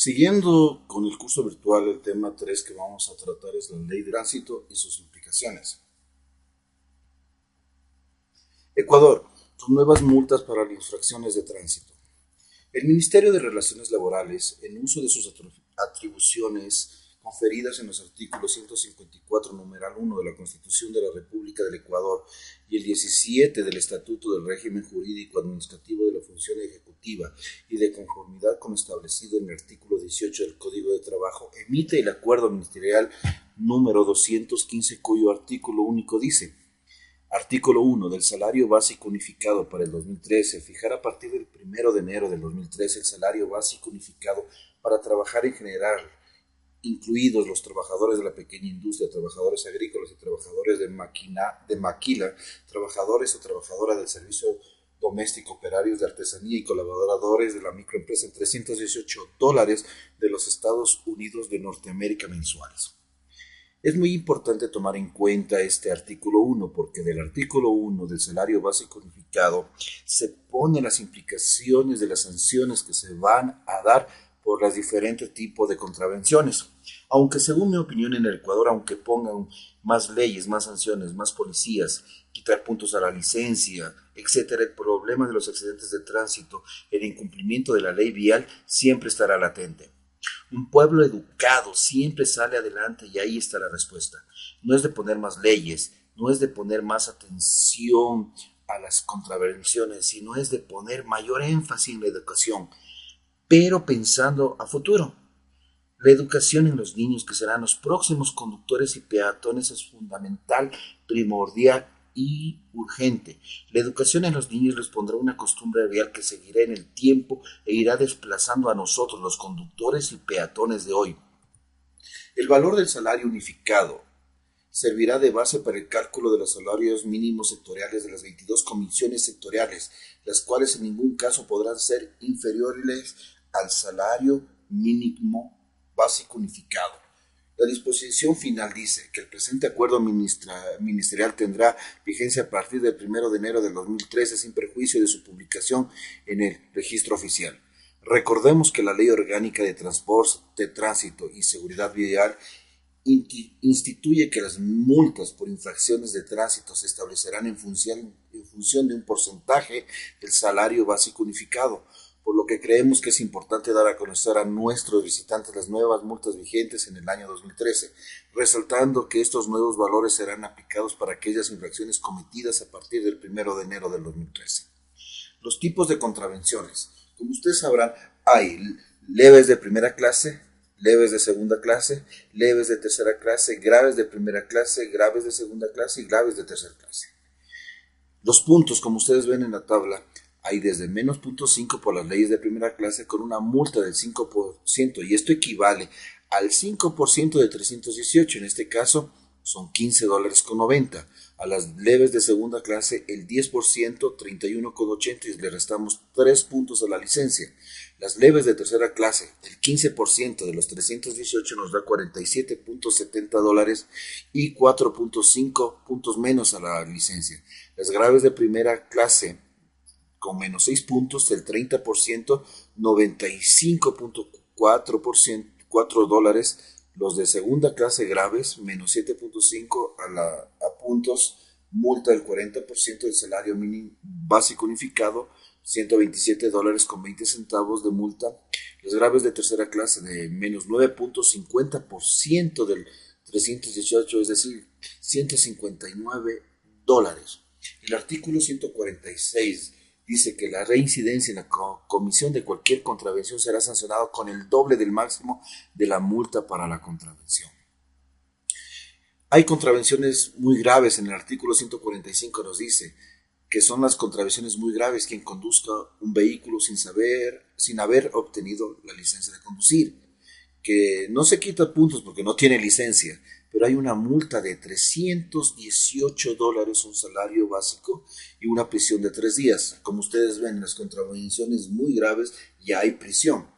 Siguiendo con el curso virtual, el tema 3 que vamos a tratar es la ley de tránsito y sus implicaciones. Ecuador, nuevas multas para las infracciones de tránsito. El Ministerio de Relaciones Laborales, en uso de sus atribuciones conferidas en los artículos 154, numeral 1 de la Constitución de la República del Ecuador y el 17 del Estatuto del Régimen Jurídico Administrativo de la Función Ejecutiva y de conformidad con lo establecido en el artículo 18 del Código de Trabajo, emite el Acuerdo Ministerial número 215, cuyo artículo único dice: Artículo 1 del salario básico unificado para el 2013. Fijar a partir del 1 de enero del 2013 el salario básico unificado para trabajar en general, incluidos los trabajadores de la pequeña industria, trabajadores agrícolas y trabajadores de maquila, trabajadores o trabajadoras del servicio doméstico, operarios de artesanía y colaboradores de la microempresa en $318 de los Estados Unidos de Norteamérica mensuales. Es muy importante tomar en cuenta este artículo 1 porque del artículo 1 del salario básico unificado se ponen las implicaciones de las sanciones que se van a dar por los diferentes tipos de contravenciones. Aunque según mi opinión en el Ecuador, aunque pongan más leyes, más sanciones, más policías, quitar puntos a la licencia, etcétera, el problema de los accidentes de tránsito, el incumplimiento de la ley vial siempre estará latente. Un pueblo educado siempre sale adelante y ahí está la respuesta. No es de poner más leyes, no es de poner más atención a las contravenciones, sino es de poner mayor énfasis en la educación, pero pensando a futuro. La educación en los niños, que serán los próximos conductores y peatones, es fundamental, primordial y urgente. La educación en los niños les pondrá una costumbre vial que seguirá en el tiempo e irá desplazando a nosotros, los conductores y peatones de hoy. El valor del salario unificado servirá de base para el cálculo de los salarios mínimos sectoriales de las 22 comisiones sectoriales, las cuales en ningún caso podrán ser inferiores al salario mínimo básico unificado. La disposición final dice que el presente acuerdo ministerial tendrá vigencia a partir del 1 de enero del 2013 sin perjuicio de su publicación en el registro oficial. Recordemos que la Ley Orgánica de Transporte, Tránsito y Seguridad Vial instituye que las multas por infracciones de tránsito se establecerán en función de un porcentaje del salario básico unificado, por lo que creemos que es importante dar a conocer a nuestros visitantes las nuevas multas vigentes en el año 2013, resaltando que estos nuevos valores serán aplicados para aquellas infracciones cometidas a partir del 1 de enero del 2013. Los tipos de contravenciones. Como ustedes sabrán, hay leves de primera clase, leves de segunda clase, leves de tercera clase, graves de primera clase, graves de segunda clase y graves de tercera clase. Los puntos, como ustedes ven en la tabla, hay desde menos 0.5 por las leyes de primera clase con una multa del 5% y esto equivale al 5% de 318, en este caso son $15.90. A las leves de segunda clase el 10%, 31,80 y le restamos 3 puntos a la licencia. Las leves de tercera clase, el 15% de los 318 nos da $47.70 y 4.5 puntos menos a la licencia. Las graves de primera clase con menos 6 puntos, el 30%, $95.4 los de segunda clase graves, menos 7.5 a puntos, multa del 40% del salario mínimo básico unificado, $127.20 de multa. Las graves de tercera clase de menos 9.50% del 318, es decir, $159. El artículo 146 dice que la reincidencia en la comisión de cualquier contravención será sancionado con el doble del máximo de la multa para la contravención. Hay contravenciones muy graves. En el artículo 145 nos dice que son las contravenciones muy graves quien conduzca un vehículo sin haber obtenido la licencia de conducir, que no se quita puntos porque no tiene licencia, pero hay una multa de $318, un salario básico y una prisión de 3 días. Como ustedes ven, en las contravenciones muy graves ya hay prisión.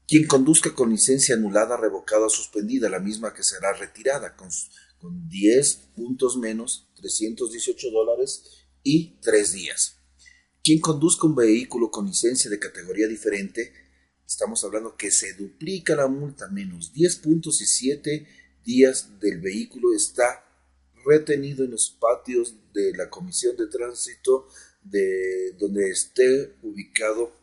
Quien conduzca con licencia anulada, revocada o suspendida, la misma que será retirada con 10 puntos menos, $318 y 3 días. Quien conduzca un vehículo con licencia de categoría diferente, Estamos hablando que se duplica la multa, menos 10 puntos y 7 días del vehículo está retenido en los patios de la Comisión de Tránsito de donde esté ubicado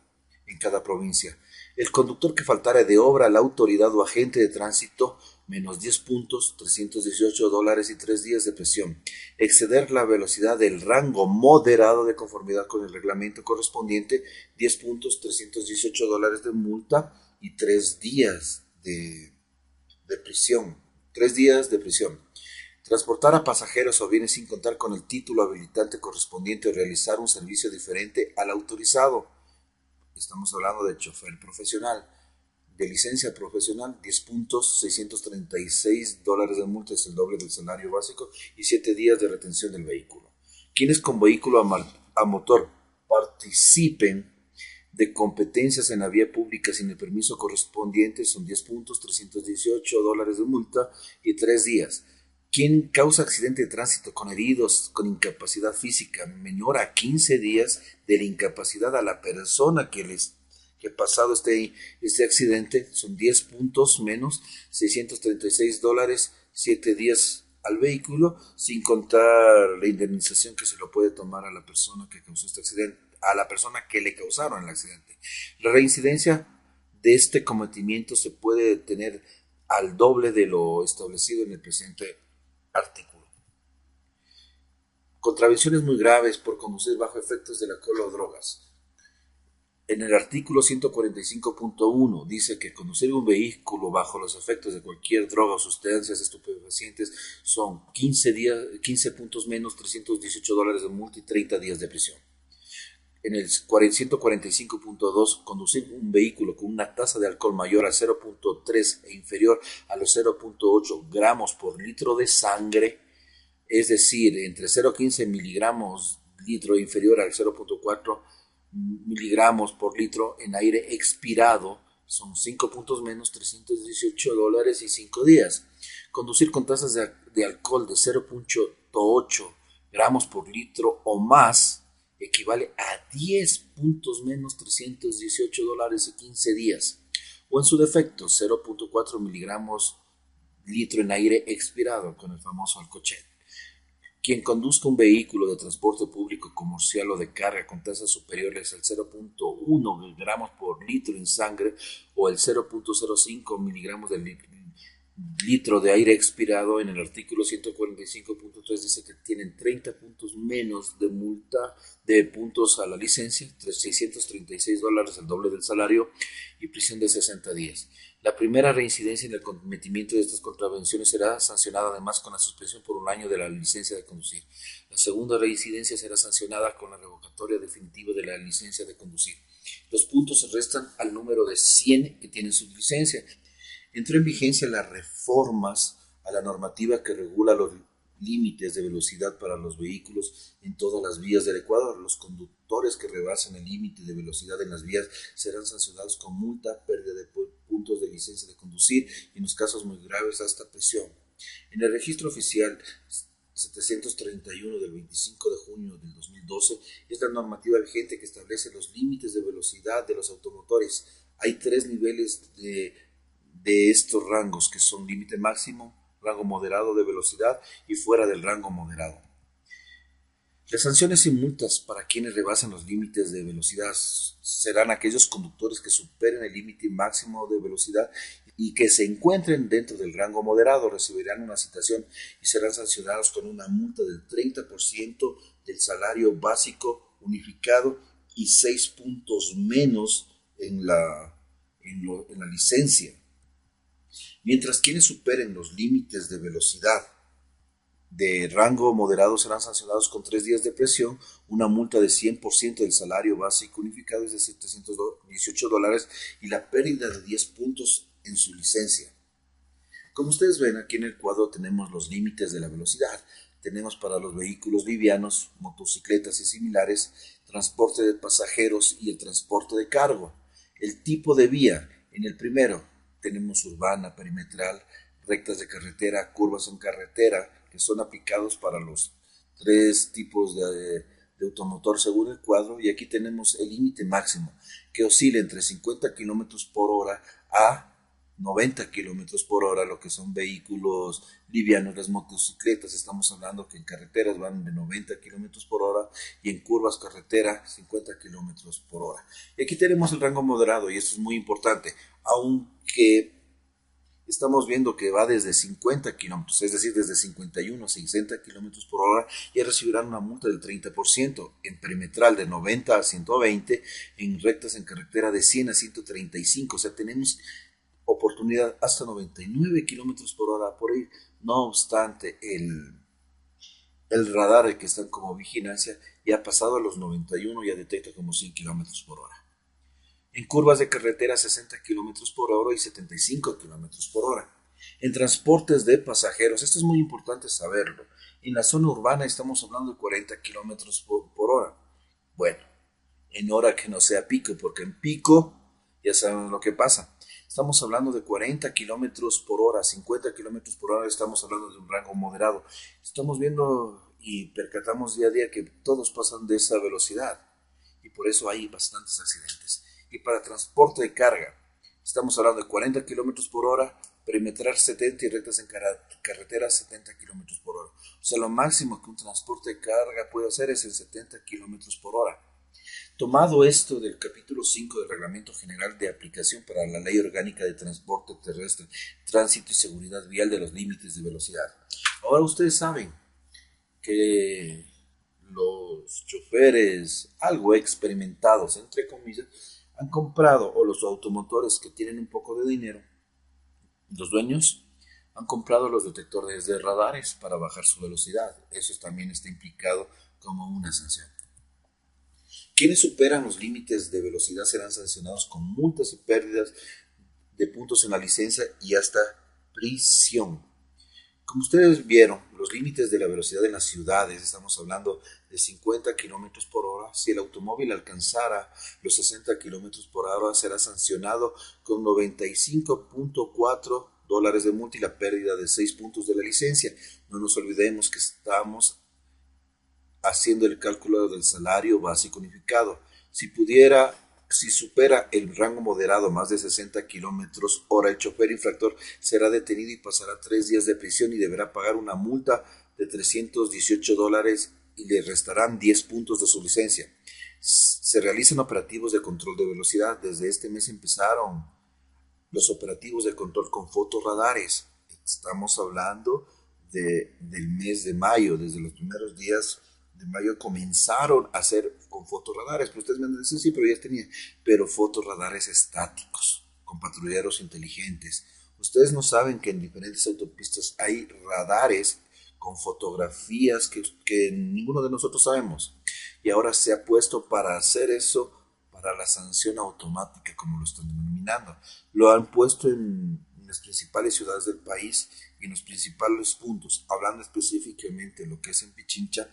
en cada provincia. El conductor que faltara de obra a la autoridad o agente de tránsito, menos 10 puntos, $318 y 3 días de prisión. Exceder la velocidad del rango moderado de conformidad con el reglamento correspondiente, 10 puntos, $318 de multa y 3 días de prisión. 3 días de prisión. Transportar a pasajeros o bienes sin contar con el título habilitante correspondiente o realizar un servicio diferente al autorizado. Estamos hablando de chofer profesional. De licencia profesional, 10 puntos, $636 de multa, es el doble del salario básico, y 7 días de retención del vehículo. Quienes con vehículo a motor participen de competencias en la vía pública sin el permiso correspondiente son 10 puntos, $318 de multa y 3 días. Quien causa accidente de tránsito con heridos, con incapacidad física menor a 15 días de la incapacidad a la persona que pasado este accidente, son 10 puntos menos $636, 7 días al vehículo, sin contar la indemnización que se lo puede tomar a la persona que causó este accidente, a la persona que le causaron el accidente. La reincidencia de este cometimiento se puede tener al doble de lo establecido en el presente artículo. Contravenciones muy graves por conducir bajo efectos del alcohol o drogas. En el artículo 145.1 dice que conducir un vehículo bajo los efectos de cualquier droga o sustancias estupefacientes son 15 puntos menos, $318 de multa y 30 días de prisión. En el 145.2, conducir un vehículo con una tasa de alcohol mayor a 0.3 e inferior a los 0.8 gramos por litro de sangre, es decir, entre 0.15 miligramos litro e inferior al 0.4 miligramos por litro en aire expirado, son 5 puntos menos, $318 y 5 días. Conducir con tasas de alcohol de 0.8 gramos por litro o más equivale a 10 puntos menos, $318 y 15 días. O en su defecto, 0.4 miligramos litro en aire expirado, con el famoso alcochel. Quien conduzca un vehículo de transporte público, comercial o de carga con tasas superiores al 0.1 gramos por litro en sangre o el 0.05 miligramos de litro de aire expirado, en el artículo 145.3 dice que tienen 30 puntos menos de multa de puntos a la licencia, $636, el doble del salario, y prisión de 60 días. La primera reincidencia en el cometimiento de estas contravenciones será sancionada además con la suspensión por un año de la licencia de conducir. La segunda reincidencia será sancionada con la revocatoria definitiva de la licencia de conducir. Los puntos se restan al número de 100 que tienen su licencia. Entró en vigencia las reformas a la normativa que regula los límites de velocidad para los vehículos en todas las vías del Ecuador. Los conductores que rebasen el límite de velocidad en las vías serán sancionados con multa, pérdida de puntos de licencia de conducir y en los casos muy graves hasta prisión. En el registro oficial 731 del 25 de junio del 2012 es la normativa vigente que establece los límites de velocidad de los automotores. Hay 3 niveles de estos rangos, que son límite máximo, rango moderado de velocidad y fuera del rango moderado. Las sanciones y multas para quienes rebasen los límites de velocidad serán aquellos conductores que superen el límite máximo de velocidad y que se encuentren dentro del rango moderado recibirán una citación y serán sancionados con una multa del 30% del salario básico unificado y 6 puntos menos en la licencia. Mientras quienes superen los límites de velocidad de rango moderado serán sancionados con 3 días de prisión, una multa de 100% del salario básico unificado, es decir, $318, y la pérdida de 10 puntos en su licencia. Como ustedes ven, aquí en el cuadro tenemos los límites de la velocidad. Tenemos para los vehículos livianos, motocicletas y similares, transporte de pasajeros y el transporte de cargo. El tipo de vía, en el primero tenemos urbana, perimetral, rectas de carretera, curvas en carretera, que son aplicados para los 3 tipos de de automotor según el cuadro, y aquí tenemos el límite máximo que oscila entre 50 kilómetros por hora a 90 kilómetros por hora, lo que son vehículos livianos, las motocicletas. Estamos hablando que en carreteras van de 90 kilómetros por hora y en curvas carretera 50 kilómetros por hora. Y aquí tenemos el rango moderado, y esto es muy importante, aunque estamos viendo que va desde 50 kilómetros, es decir, desde 51 a 60 kilómetros por hora, ya recibirán una multa del 30%, en perimetral de 90 a 120, en rectas en carretera de 100 a 135, o sea, tenemos oportunidad hasta 99 kilómetros por hora por ir. No obstante, el radar que está como vigilancia ya ha pasado a los 91, ya detecta como 100 kilómetros por hora. En curvas de carretera 60 kilómetros por hora y 75 kilómetros por hora. En transportes de pasajeros, esto es muy importante saberlo. En la zona urbana estamos hablando de 40 kilómetros por hora. Bueno, en hora que no sea pico, porque en pico ya saben lo que pasa. Estamos hablando de 40 kilómetros por hora, 50 kilómetros por hora, estamos hablando de un rango moderado. Estamos viendo y percatamos día a día que todos pasan de esa velocidad y por eso hay bastantes accidentes. Y para transporte de carga, estamos hablando de 40 kilómetros por hora, perimetral 70 y rectas en carretera 70 kilómetros por hora. O sea, lo máximo que un transporte de carga puede hacer es en 70 kilómetros por hora. Tomado esto del capítulo 5 del Reglamento General de Aplicación para la Ley Orgánica de Transporte Terrestre, Tránsito y Seguridad Vial de los Límites de Velocidad. Ahora ustedes saben que los choferes algo experimentados, entre comillas, han comprado, o los automotores que tienen un poco de dinero, los dueños, han comprado los detectores de radares para bajar su velocidad. Eso también está implicado como una sanción. Quienes superan los límites de velocidad serán sancionados con multas y pérdidas de puntos en la licencia y hasta prisión. Como ustedes vieron, los límites de la velocidad en las ciudades, estamos hablando de 50 kilómetros por hora. Si el automóvil alcanzara los 60 kilómetros por hora, será sancionado con $95.4 de multa y la pérdida de 6 puntos de la licencia. No nos olvidemos que estamos haciendo el cálculo del salario básico unificado. Si supera el rango moderado más de 60 kilómetros hora, el chofer infractor será detenido y pasará 3 días de prisión y deberá pagar una multa de $318 y le restarán 10 puntos de su licencia. Se realizan operativos de control de velocidad. Desde este mes empezaron los operativos de control con fotorradares. Estamos hablando del mes de mayo. Desde los primeros días de mayo comenzaron a hacer con fotorradares. Pero ustedes me van a decir, sí, pero ya tenía. Pero fotorradares estáticos, con patrulleros inteligentes. Ustedes no saben que en diferentes autopistas hay radares con fotografías que ninguno de nosotros sabemos. Y ahora se ha puesto para hacer eso, para la sanción automática, como lo están denominando. Lo han puesto en las principales ciudades del país y en los principales puntos. Hablando específicamente de lo que es en Pichincha,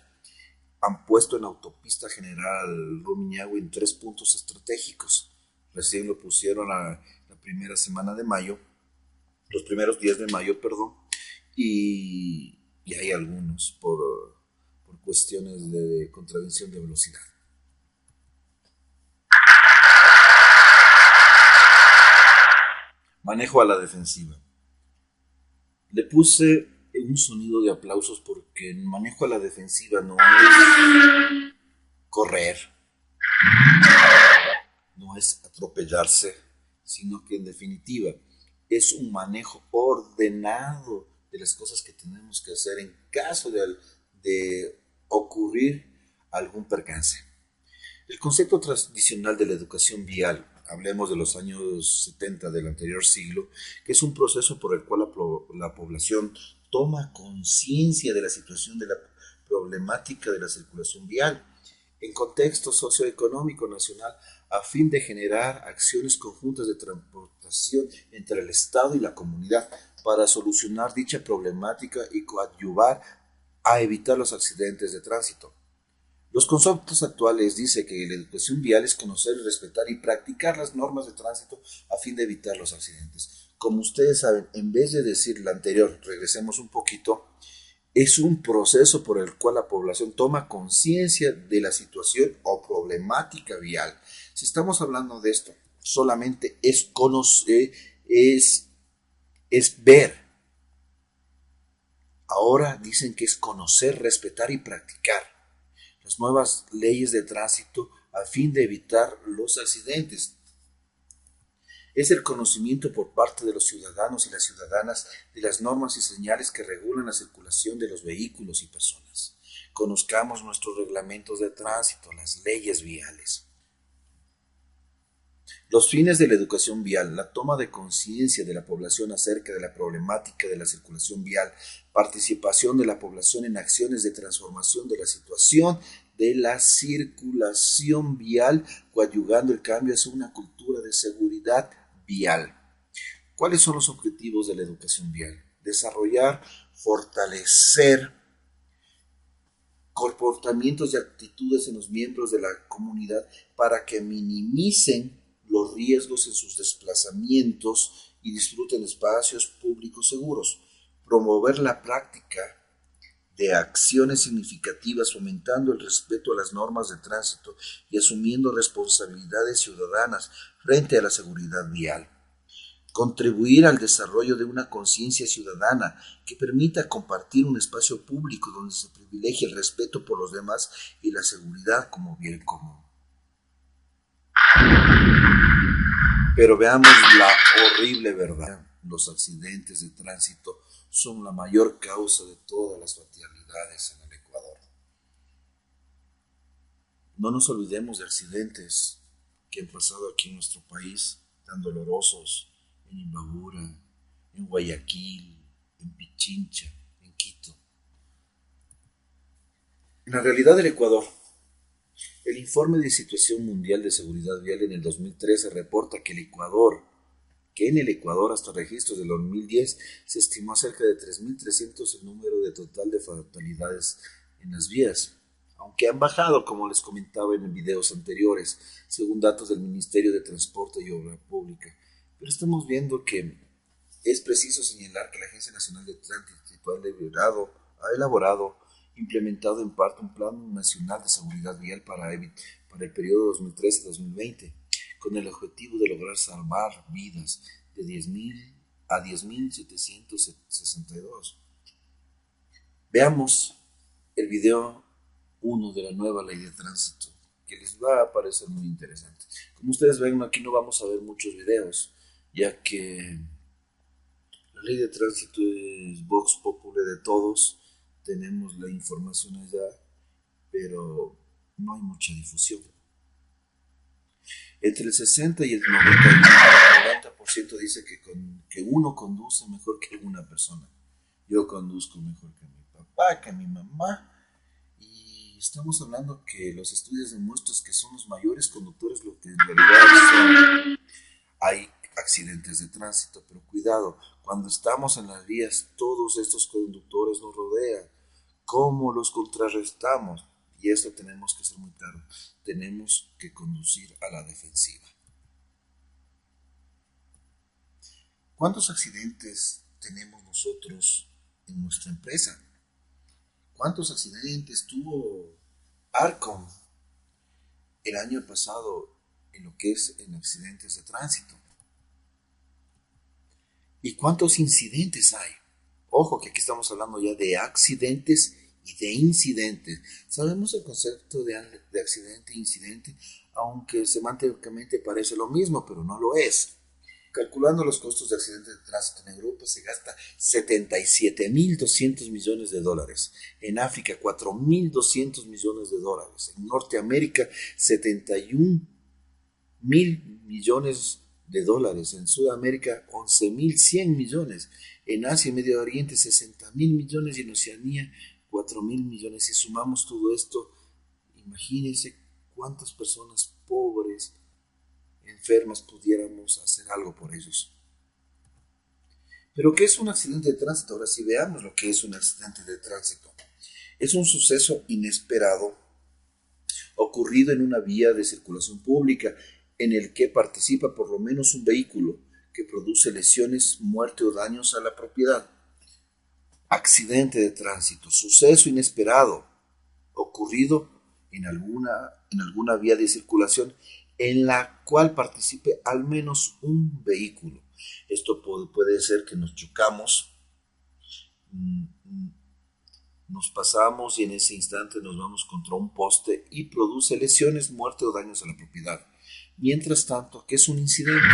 han puesto en autopista general Rumiñahui en 3 puntos estratégicos. Recién lo pusieron la primera semana de mayo, los primeros días de mayo, perdón, y hay algunos por cuestiones de contravención de velocidad. Manejo a la defensiva. Le puse un sonido de aplausos porque el manejo a la defensiva no es correr, no es atropellarse, sino que en definitiva es un manejo ordenado de las cosas que tenemos que hacer en caso de ocurrir algún percance. El concepto tradicional de la educación vial, hablemos de los años 70 del anterior siglo, que es un proceso por el cual la población toma conciencia de la situación de la problemática de la circulación vial en contexto socioeconómico nacional a fin de generar acciones conjuntas de transportación entre el Estado y la comunidad para solucionar dicha problemática y coadyuvar a evitar los accidentes de tránsito. Los conceptos actuales dicen que la educación vial es conocer, respetar y practicar las normas de tránsito a fin de evitar los accidentes. Como ustedes saben, en vez de decir la anterior, regresemos un poquito, es un proceso por el cual la población toma conciencia de la situación o problemática vial. Si estamos hablando de esto, solamente es conocer, es ver. Ahora dicen que es conocer, respetar y practicar las nuevas leyes de tránsito a fin de evitar los accidentes. Es el conocimiento por parte de los ciudadanos y las ciudadanas de las normas y señales que regulan la circulación de los vehículos y personas. Conozcamos nuestros reglamentos de tránsito, las leyes viales. Los fines de la educación vial, la toma de conciencia de la población acerca de la problemática de la circulación vial, participación de la población en acciones de transformación de la situación de la circulación vial, coadyuvando el cambio hacia una cultura de seguridad vial. ¿Cuáles son los objetivos de la educación vial? Desarrollar, fortalecer comportamientos y actitudes en los miembros de la comunidad para que minimicen los riesgos en sus desplazamientos y disfruten espacios públicos seguros. Promover la práctica de acciones significativas fomentando el respeto a las normas de tránsito y asumiendo responsabilidades ciudadanas frente a la seguridad vial. Contribuir al desarrollo de una conciencia ciudadana que permita compartir un espacio público donde se privilegie el respeto por los demás y la seguridad como bien común. Pero veamos la horrible verdad. Los accidentes de tránsito son la mayor causa de todas las fatalidades en el Ecuador. No nos olvidemos de accidentes que han pasado aquí en nuestro país, tan dolorosos, en Imbabura, en Guayaquil, en Pichincha, en Quito. En la realidad del Ecuador, el informe de situación mundial de seguridad vial en el 2013 reporta que en el Ecuador hasta registros del 2010 se estimó cerca de 3.300 el número de total de fatalidades en las vías, aunque han bajado, como les comentaba en videos anteriores, según datos del Ministerio de Transporte y Obra Pública. Pero estamos viendo que es preciso señalar que la Agencia Nacional de Tránsito ha elaborado, implementado en parte un Plan Nacional de Seguridad Vial para el periodo 2013-2020, con el objetivo de lograr salvar vidas de 10.000 a 10.762. Veamos el video 1 de la nueva ley de tránsito, que les va a parecer muy interesante. Como ustedes ven, aquí no vamos a ver muchos videos, ya que la ley de tránsito es vox populi de todos, tenemos la información allá, pero no hay mucha difusión. Entre el 60 y el 90% dice que uno conduce mejor que alguna persona. Yo conduzco mejor que mi papá, que mi mamá. Y estamos hablando que los estudios demuestran que son los mayores conductores lo que en realidad son. Hay accidentes de tránsito, pero cuidado, cuando estamos en las vías, todos estos conductores nos rodean. ¿Cómo los contrarrestamos? Y esto tenemos que ser muy claro. Tenemos que conducir a la defensiva. ¿Cuántos accidentes tenemos nosotros en nuestra empresa? ¿Cuántos accidentes tuvo Arcom el año pasado en lo que es en accidentes de tránsito? ¿Y cuántos incidentes hay? Ojo que aquí estamos hablando ya de accidentes y de incidentes. Sabemos el concepto de accidente e incidente, aunque semánticamente parece lo mismo, pero no lo es. Calculando los costos de accidentes de tránsito en Europa se gasta 77.200 millones de dólares, en África 4.200 millones de dólares, en Norteamérica 71.000 millones de dólares, en Sudamérica 11.100 millones, en Asia y Medio Oriente 60.000 millones y en Oceanía 4.000 millones. Si sumamos todo esto, imagínense cuántas personas pobres, enfermas, pudiéramos hacer algo por ellos. Pero ¿qué es un accidente de tránsito? Ahora sí veamos lo que es un accidente de tránsito. Es un suceso inesperado ocurrido en una vía de circulación pública en el que participa por lo menos un vehículo que produce lesiones, muerte o daños a la propiedad. Accidente de tránsito, suceso inesperado, ocurrido en alguna vía de circulación en la cual participe al menos un vehículo. Esto puede ser que nos chocamos, nos pasamos y en ese instante nos vamos contra un poste y produce lesiones, muerte o daños a la propiedad. Mientras tanto, ¿qué es un incidente?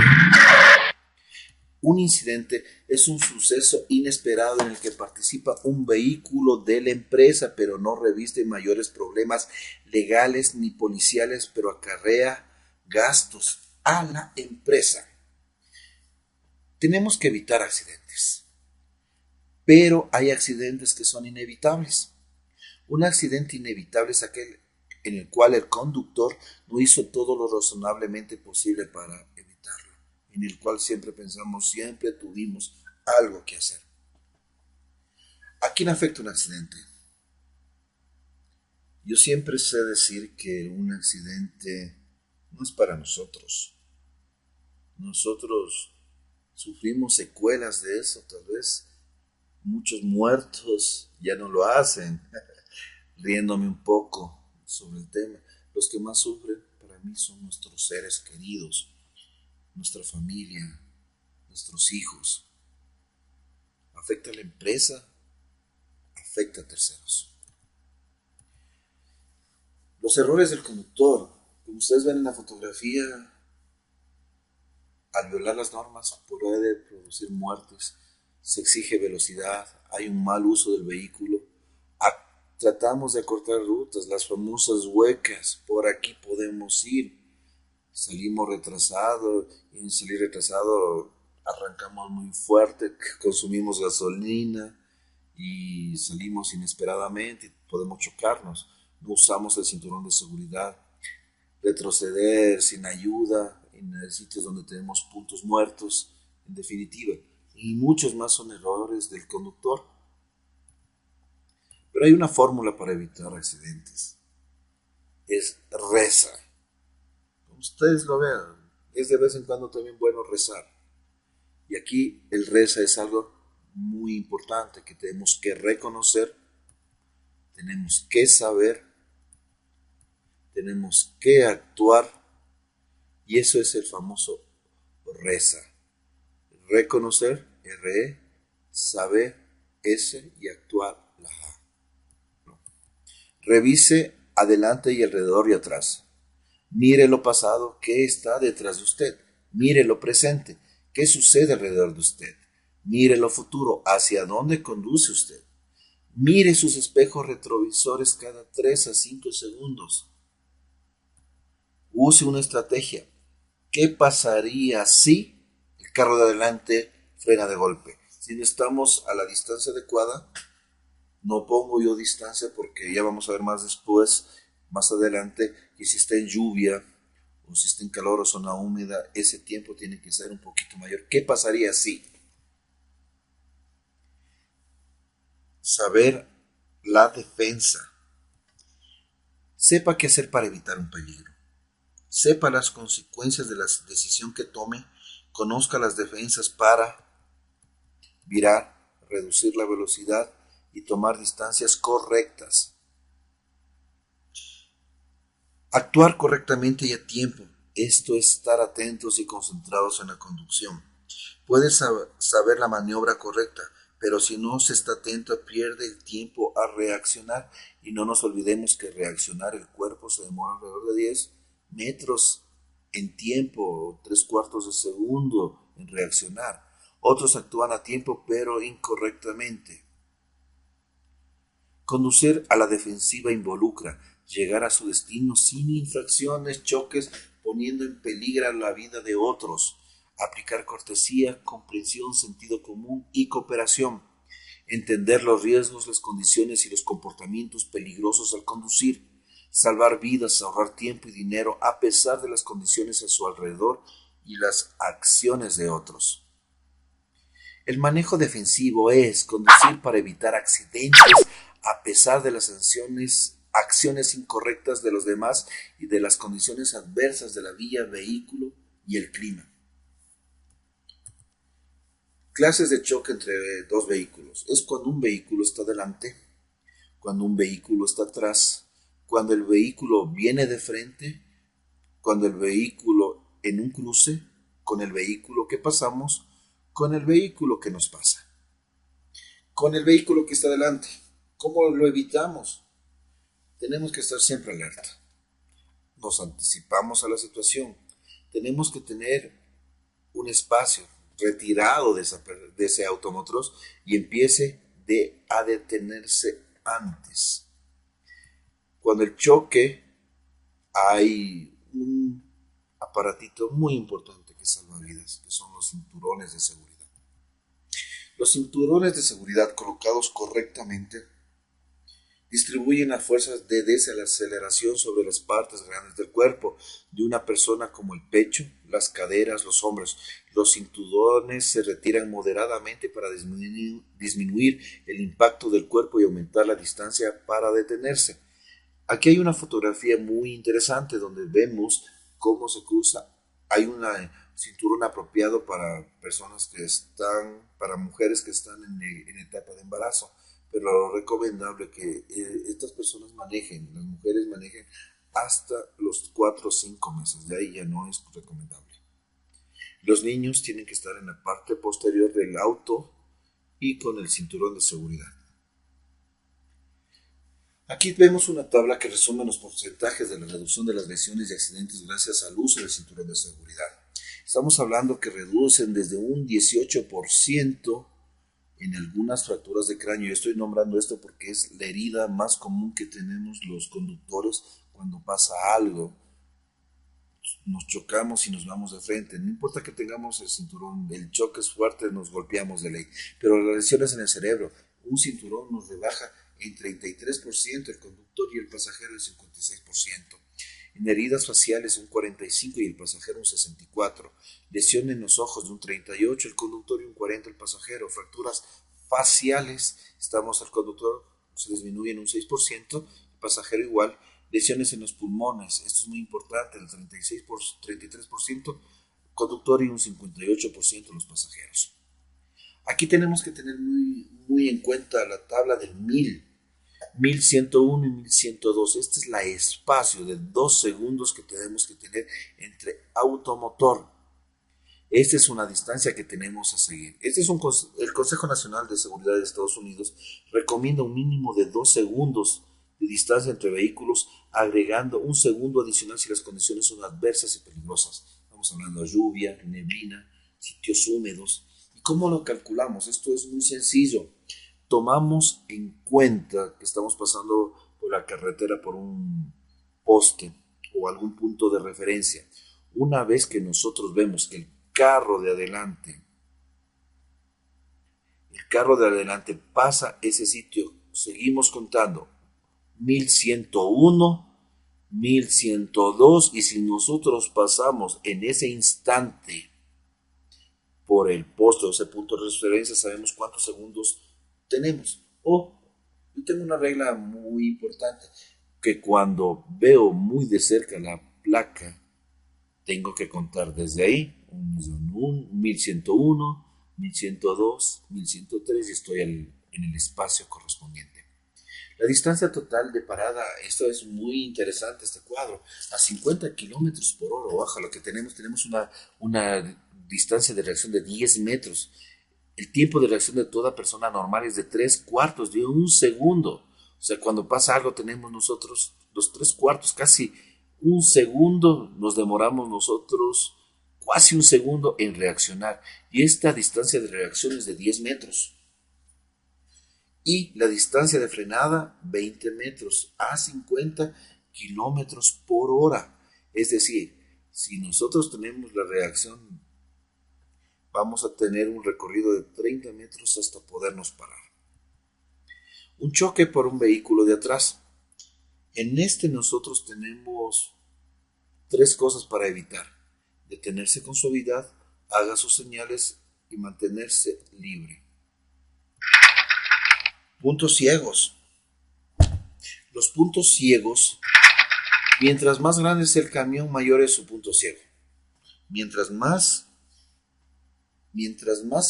Un incidente es un suceso inesperado en el que participa un vehículo de la empresa, pero no reviste mayores problemas legales ni policiales, pero acarrea gastos a la empresa. Tenemos que evitar accidentes, pero hay accidentes que son inevitables. Un accidente inevitable es aquel en el cual el conductor no hizo todo lo razonablemente posible para evitarlo, en el cual siempre pensamos, siempre tuvimos algo que hacer. ¿A quién afecta un accidente? Yo siempre sé decir que un accidente no es para nosotros. Nosotros sufrimos secuelas de eso, tal vez muchos muertos ya no lo hacen, riéndome un poco sobre el tema. Los que más sufren para mí son nuestros seres queridos, nuestra familia, nuestros hijos. Afecta a la empresa, afecta a terceros. Los errores del conductor, como ustedes ven en la fotografía, al violar las normas puede producir muertes, se exige velocidad, hay un mal uso del vehículo, tratamos de acortar rutas, las famosas huecas, por aquí podemos ir, salimos retrasados, y en salir retrasado arrancamos muy fuerte, consumimos gasolina y salimos inesperadamente y podemos chocarnos, no usamos el cinturón de seguridad, retroceder sin ayuda en sitios donde tenemos puntos muertos, en definitiva. Y muchos más son errores del conductor. Pero hay una fórmula para evitar accidentes. Es reza. Como ustedes lo vean, es de vez en cuando también bueno rezar. Y aquí el reza es algo muy importante que tenemos que reconocer, tenemos que saber, tenemos que actuar. Y eso es el famoso reza. Reconocer, R-E, saber, S y actuar, la A. ¿No? Revise adelante y alrededor y atrás. Mire lo pasado, ¿qué está detrás de usted? Mire lo presente, ¿qué sucede alrededor de usted? Mire lo futuro, ¿hacia dónde conduce usted? Mire sus espejos retrovisores cada 3 a 5 segundos. Use una estrategia. ¿Qué pasaría si el carro de adelante frena de golpe? Si no estamos a la distancia adecuada, no pongo yo distancia porque ya vamos a ver más después, más adelante, que si está en lluvia o si está en calor o zona húmeda, ese tiempo tiene que ser un poquito mayor. ¿Qué pasaría si? Saber la defensa. Sepa qué hacer para evitar un peligro. Sepa las consecuencias de la decisión que tome, conozca las defensas para virar, reducir la velocidad y tomar distancias correctas. Actuar correctamente y a tiempo. Esto es estar atentos y concentrados en la conducción. Puedes saber la maniobra correcta, pero si no se está atento pierde el tiempo a reaccionar y no nos olvidemos que reaccionar el cuerpo se demora alrededor de 10 metros en tiempo, 3/4 de segundo en reaccionar. Otros actúan a tiempo pero incorrectamente. Conducir a la defensiva involucra llegar a su destino sin infracciones, choques, poniendo en peligro la vida de otros. Aplicar cortesía, comprensión, sentido común y cooperación. Entender los riesgos, las condiciones y los comportamientos peligrosos al conducir. Salvar vidas, ahorrar tiempo y dinero a pesar de las condiciones a su alrededor y las acciones de otros. El manejo defensivo es conducir para evitar accidentes a pesar de las acciones incorrectas de los demás y de las condiciones adversas de la vía, vehículo y el clima. Clases de choque entre dos vehículos. Es cuando un vehículo está delante, cuando un vehículo está atrás, cuando el vehículo viene de frente, cuando el vehículo en un cruce, con el vehículo que pasamos, con el vehículo que nos pasa, con el vehículo que está delante. ¿Cómo lo evitamos? Tenemos que estar siempre alerta. Nos anticipamos a la situación. Tenemos que tener un espacio retirado de ese automotor y empiece a detenerse antes. Cuando el choque hay un aparatito muy importante que salva vidas, que son los cinturones de seguridad. Los cinturones de seguridad colocados correctamente distribuyen las fuerzas de desaceleración sobre las partes grandes del cuerpo de una persona como el pecho, las caderas, los hombros. Los cinturones se retiran moderadamente para disminuir el impacto del cuerpo y aumentar la distancia para detenerse. Aquí hay una fotografía muy interesante donde vemos cómo se cruza. Hay un cinturón apropiado para personas que están, para mujeres que están en etapa de embarazo. Pero lo recomendable que estas personas manejen, las mujeres manejen hasta los 4 o 5 meses, de ahí ya no es recomendable. Los niños tienen que estar en la parte posterior del auto y con el cinturón de seguridad. Aquí vemos una tabla que resume los porcentajes de la reducción de las lesiones y accidentes gracias al uso del cinturón de seguridad. Estamos hablando que reducen desde un 18% en algunas fracturas de cráneo. Yo estoy nombrando esto porque es la herida más común que tenemos los conductores cuando pasa algo. Nos chocamos y nos vamos de frente. No importa que tengamos el cinturón, el choque es fuerte, nos golpeamos de ley. Pero las lesiones en el cerebro, un cinturón nos rebaja en 33%, el conductor y el pasajero el 56%. En heridas faciales un 45% y el pasajero un 64%. Lesión en los ojos de un 38%, el conductor y un 40% el pasajero. Fracturas faciales, estamos al conductor, se disminuye en un 6%, el pasajero igual. Lesiones en los pulmones, esto es muy importante, el 33%, conductor y un 58% los pasajeros. Aquí tenemos que tener muy en cuenta la tabla del 1101 y 1102. Este es el espacio de 2 segundos que tenemos que tener entre automotor. Esta es una distancia que tenemos a seguir. El Consejo Nacional de Seguridad de Estados Unidos recomienda un mínimo de 2 segundos de distancia entre vehículos, agregando un segundo adicional si las condiciones son adversas y peligrosas. Estamos hablando de lluvia, neblina, sitios húmedos. ¿Y cómo lo calculamos? Esto es muy sencillo. Tomamos en cuenta que estamos pasando por la carretera por un poste o algún punto de referencia. Una vez que nosotros vemos que el carro de adelante pasa ese sitio, seguimos contando 1101, 1102, y si nosotros pasamos en ese instante por el poste o ese punto de referencia, sabemos cuántos segundos tenemos. Yo tengo una regla muy importante, que cuando veo muy de cerca la placa, tengo que contar desde ahí, 1101, 1102, 1103, y estoy en el espacio correspondiente. La distancia total de parada, esto es muy interesante, este cuadro, a 50 kilómetros por hora baja, lo que tenemos una distancia de reacción de 10 metros. El tiempo de reacción de toda persona normal es de 3/4 de un segundo. O sea, cuando pasa algo tenemos nosotros los 3/4, casi un segundo nos demoramos nosotros, casi un segundo en reaccionar. Y esta distancia de reacción es de 10 metros. Y la distancia de frenada, 20 metros a 50 kilómetros por hora. Es decir, si nosotros tenemos la reacción, vamos a tener un recorrido de 30 metros hasta podernos parar. Un choque por un vehículo de atrás. En este nosotros tenemos 3 cosas para evitar: detenerse con suavidad, haga sus señales y mantenerse libre. Puntos ciegos. Los puntos ciegos, mientras más grande es el camión, mayor es su punto ciego. Mientras más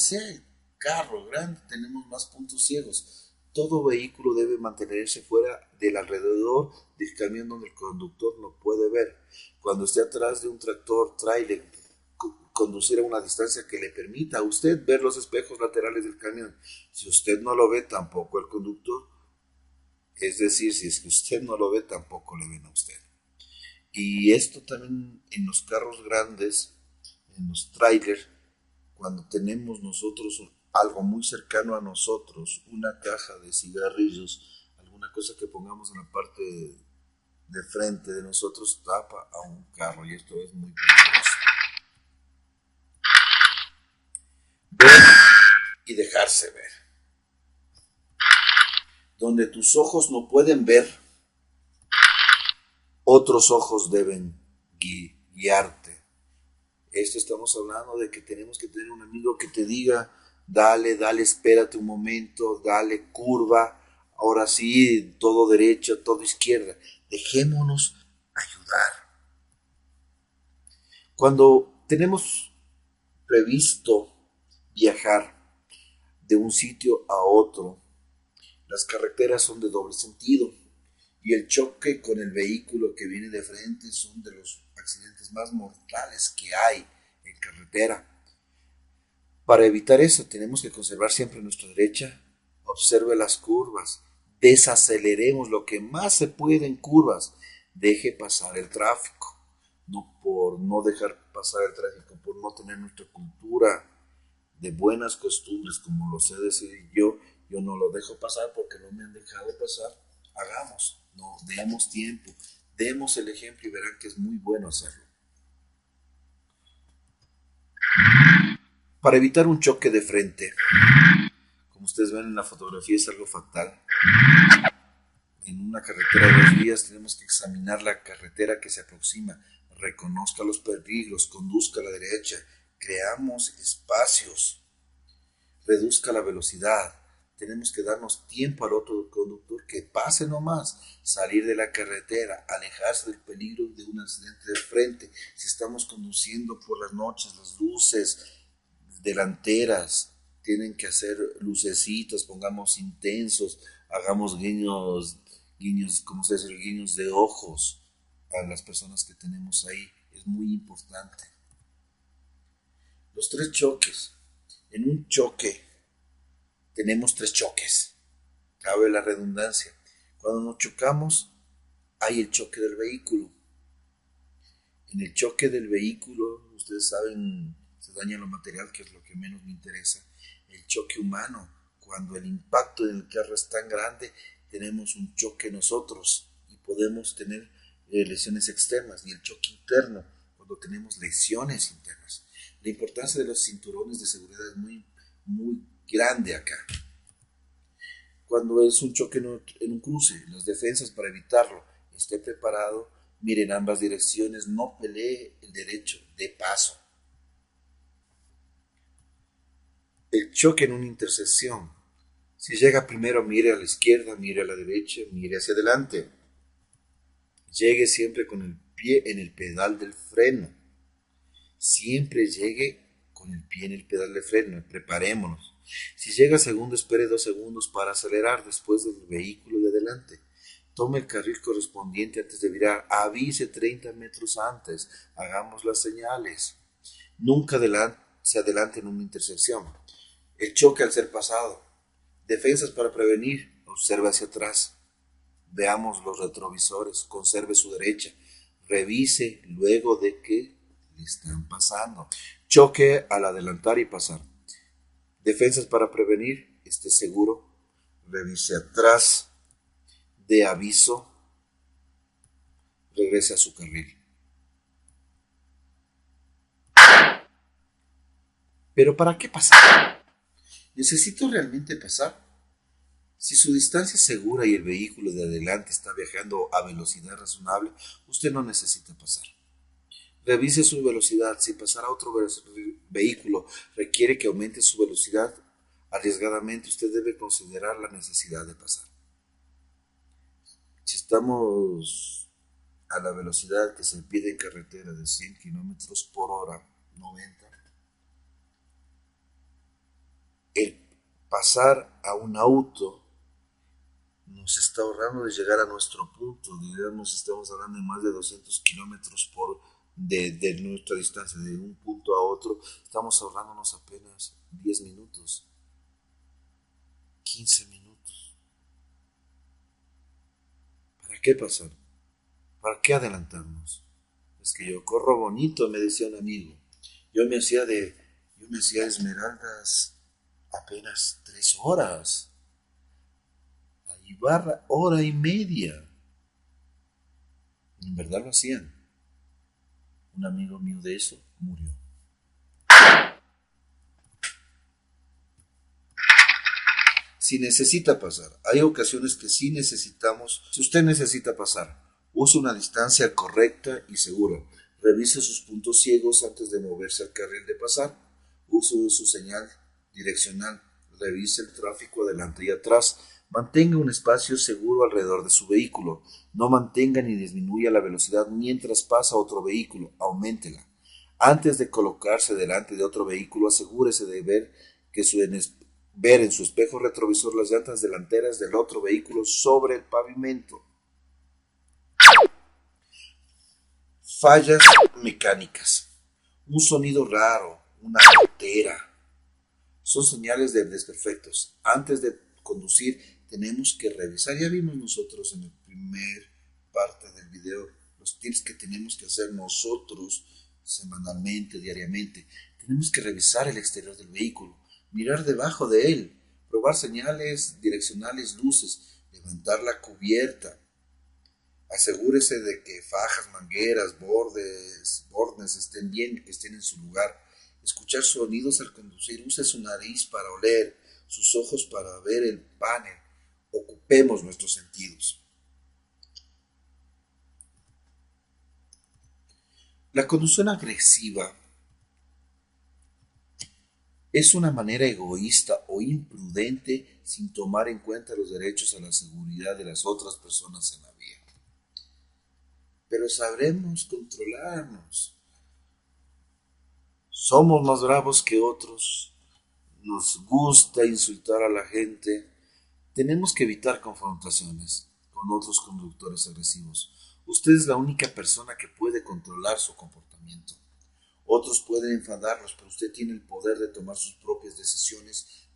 sea carro grande tenemos más puntos ciegos. Todo vehículo debe mantenerse fuera del alrededor del camión donde el conductor no puede ver. Cuando esté atrás de un tractor, tráiler, conducir a una distancia que le permita a usted ver los espejos laterales del camión. Si usted no lo ve, tampoco el conductor. Es decir, si es que usted no lo ve, tampoco le ven a usted. Y esto también en los carros grandes, en los trailers, cuando tenemos nosotros algo muy cercano a nosotros, una caja de cigarrillos, alguna cosa que pongamos en la parte de frente de nosotros tapa a un carro y esto es muy peligroso. Ver y dejarse ver. Donde tus ojos no pueden ver, otros ojos deben guiarte. Esto estamos hablando de que tenemos que tener un amigo que te diga, dale, espérate un momento, dale, curva, ahora sí, todo derecha, todo izquierda. Dejémonos ayudar. Cuando tenemos previsto viajar de un sitio a otro, las carreteras son de doble sentido y el choque con el vehículo que viene de frente son de los accidentes más mortales que hay en carretera. Para evitar eso tenemos que conservar siempre nuestra derecha. Observe las curvas, desaceleremos lo que más se puede en curvas, deje pasar el tráfico, no por no dejar pasar el tráfico, por no tener nuestra cultura de buenas costumbres, como lo sé decir yo no lo dejo pasar porque no me han dejado pasar. Hagamos, no demos tiempo, demos el ejemplo y verán que es muy bueno hacerlo. Para evitar un choque de frente, como ustedes ven en la fotografía es algo fatal. En una carretera de 2 vías tenemos que examinar la carretera que se aproxima, reconozca los peligros, conduzca a la derecha, creamos espacios, reduzca la velocidad. Tenemos que darnos tiempo al otro conductor que pase nomás, salir de la carretera, alejarse del peligro de un accidente de frente. Si estamos conduciendo por las noches, las luces delanteras tienen que hacer lucecitas, pongamos intensos, hagamos guiños, ¿cómo se dice? Guiños de ojos a las personas que tenemos ahí. Es muy importante. Los 3 choques. En un choque tenemos 3 choques. Cabe la redundancia. Cuando nos chocamos, hay el choque del vehículo. En el choque del vehículo, ustedes saben, se daña lo material, que es lo que menos me interesa. El choque humano, cuando el impacto en el carro es tan grande, tenemos un choque nosotros y podemos tener lesiones externas. Y el choque interno, cuando tenemos lesiones internas. La importancia de los cinturones de seguridad es muy grande acá. Cuando es un choque en un cruce, las defensas para evitarlo, esté preparado, miren ambas direcciones, no pelee el derecho, de paso. El choque en una intersección, si llega primero, mire a la izquierda, mire a la derecha, mire hacia adelante. Llegue siempre con el pie en el pedal del freno. Siempre llegue con el pie en el pedal de freno, preparémonos. Si llega segundo, espere 2 segundos para acelerar después del vehículo de adelante. Tome el carril correspondiente antes de virar. Avise 30 metros antes. Hagamos las señales. Nunca se adelante en una intersección. El choque al ser pasado. Defensas para prevenir. Observe hacia atrás. Veamos los retrovisores. Conserve su derecha. Revise luego de que le están pasando. Choque al adelantar y pasar. Defensas para prevenir, esté seguro, revise atrás, de aviso, regrese a su carril. ¿Pero para qué pasar? ¿Necesito realmente pasar? Si su distancia es segura y el vehículo de adelante está viajando a velocidad razonable, usted no necesita pasar. Revise su velocidad. Si pasar a otro vehículo requiere que aumente su velocidad arriesgadamente, usted debe considerar la necesidad de pasar. Si estamos a la velocidad que se pide en carretera de 100 kilómetros por hora, 90, el pasar a un auto nos está ahorrando de llegar a nuestro punto. Digamos, estamos hablando de más de 200 kilómetros de nuestra distancia, de un punto a otro. Estamos ahorrándonos apenas 10 minutos, 15 minutos. ¿Para qué pasar? ¿Para qué adelantarnos? Es que yo corro bonito, me decía un amigo. Yo me hacía Esmeraldas apenas 3 horas. A Ibarra, hora y media. En verdad lo hacían. Un amigo mío de eso murió. Si necesita pasar, hay ocasiones que sí necesitamos. Si usted necesita pasar, use una distancia correcta y segura. Revise sus puntos ciegos antes de moverse al carril de pasar. Use su señal direccional. Revise el tráfico adelante y atrás. Mantenga un espacio seguro alrededor de su vehículo. No mantenga ni disminuya la velocidad mientras pasa otro vehículo. Auméntela. Antes de colocarse delante de otro vehículo, asegúrese de ver en su espejo retrovisor las llantas delanteras del otro vehículo sobre el pavimento. Fallas mecánicas. Un sonido raro, una gotera, son señales de desperfectos. Antes de conducir tenemos que revisar. Ya vimos nosotros en la primera parte del video los tips que tenemos que hacer nosotros semanalmente, diariamente. Tenemos que revisar el exterior del vehículo, mirar debajo de él, probar señales direccionales, luces, levantar la cubierta. Asegúrese de que fajas, mangueras, bornes estén bien, que estén en su lugar. Escuchar sonidos al conducir. Use su nariz para oler, sus ojos para ver el panel. Ocupemos nuestros sentidos. La conducción agresiva es una manera egoísta o imprudente sin tomar en cuenta los derechos a la seguridad de las otras personas en la vía. Pero sabremos controlarnos. Somos más bravos que otros, nos gusta insultar a la gente. Tenemos que evitar confrontaciones con otros conductores agresivos. Usted es la única persona que puede controlar su comportamiento. Otros pueden enfadarlos, pero usted tiene el poder de tomar sus propias decisiones.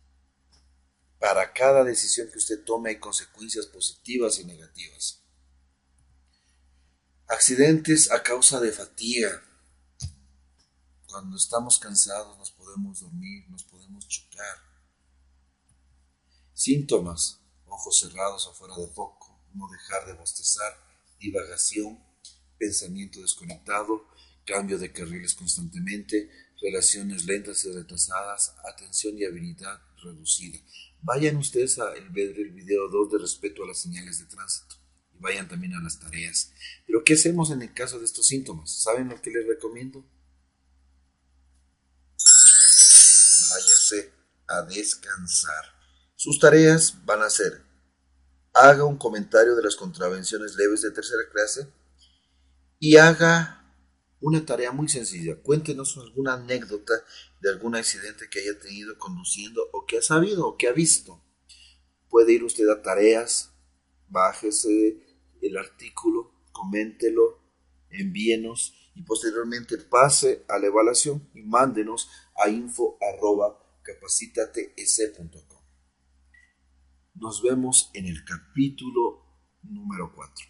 Para cada decisión que usted tome hay consecuencias positivas y negativas. Accidentes a causa de fatiga. Cuando estamos cansados nos podemos dormir, nos podemos chocar. Síntomas: ojos cerrados o fuera de foco, no dejar de bostezar, divagación, pensamiento desconectado, cambio de carriles constantemente, relaciones lentas y retrasadas, atención y habilidad reducida. Vayan ustedes a ver el video 2 de respeto a las señales de tránsito y vayan también a las tareas. Pero ¿qué hacemos en el caso de estos síntomas? ¿Saben lo que les recomiendo? Váyase a descansar. Sus tareas van a ser: haga un comentario de las contravenciones leves de tercera clase y haga una tarea muy sencilla. Cuéntenos alguna anécdota de algún accidente que haya tenido conduciendo o que ha sabido o que ha visto. Puede ir usted a tareas, bájese el artículo, coméntelo, envíenos y posteriormente pase a la evaluación y mándenos a info@capacitatesc.com. Nos vemos en el capítulo número 4.